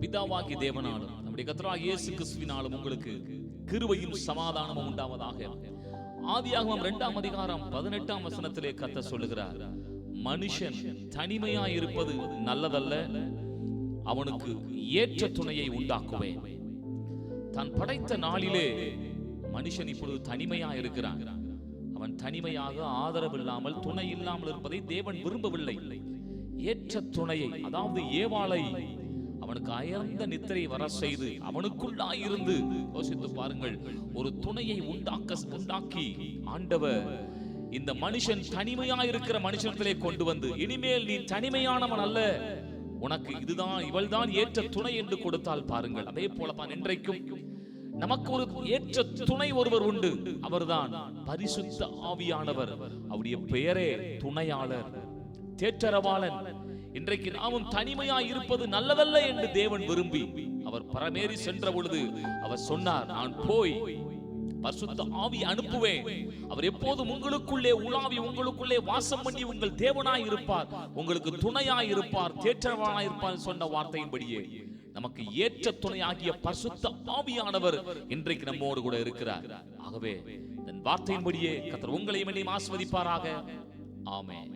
பிதாவாகிய தேவனாலும் நம்முடைய கர்த்தராகிய இயேசு கிறிஸ்துவினாலும் உங்களுக்கு கிருபையும் சமாதானமும் உண்டாவதாக. ஆதியாகமம் 2ஆம் அதிகாரம் 18ஆம் வசனத்திலே கர்த்தர் சொல்லுகிறார், மனுஷன் தனிமையாய் இருப்பது நல்லதல்ல, அவனுக்கு ஏற்ற துணையை உண்டாக்குவேன். தான் படைத்த நாளிலே மனுஷன் இப்பொழுது தனிமையா இருக்கிறான். அவன் தனிமையாக ஆதரவில்லாமல் துணை இல்லாமல் இருப்பதை தேவன் விரும்பவில்லை. ஏற்ற துணையை, அதாவது ஏவாளை அவனுக்கு அயர்ந்த நித்திரை வர செய்து அவனுக்குள்ளாயிருந்து, யோசித்து பாருங்கள், ஒரு துணையை உண்டாக்கி ஆண்டவர் இந்த மனுஷன் தனிமையா இருக்கிற மனுஷனத்திலே கொண்டு வந்து, இனிமேல் நீ தனிமையானவன் அல்ல, உனக்கு இதுதான் இவள்தான் ஏற்ற துணை என்று கொடுத்தால் பாருங்கள். அதே போலதான் இன்றைக்கும் நமக்கு ஒரு ஏற்ற துணை ஒருவர் உண்டு. அவர்தான் பரிசுத்த ஆவியானவர். அவருடைய பெயரே துணையாளர், தேற்றரவாளன். இன்றைக்கு நாமும் தனிமையாய் இருப்பது நல்லதல்ல என்று தேவன் விரும்பி அவர் பரமேறி சென்ற பொழுது அவர் சொன்னார், நான் போய் பரிசுத்த ஆவி அனுப்புவேன். அவர் எப்போதும் உங்களுக்குள்ளே உலாவி உங்களுக்குள்ளே வாசம் பண்ணி உங்கள் தேவனாய் இருப்பார், உங்களுக்கு துணையாய் இருப்பார், தேற்றரவாளனாய் இருப்பார் சொன்ன வார்த்தையின்படியே நமக்கு ஏற்ற துணையாகிய பரிசுத்த ஆவியானவர் இன்றைக்கு நம்மோடு கூட இருக்கிறார். ஆகவே இந்த வார்த்தையின்படியே கர்த்தர் உங்களையும் என்னையும் ஆசீர்வதிப்பாராக. ஆமென்.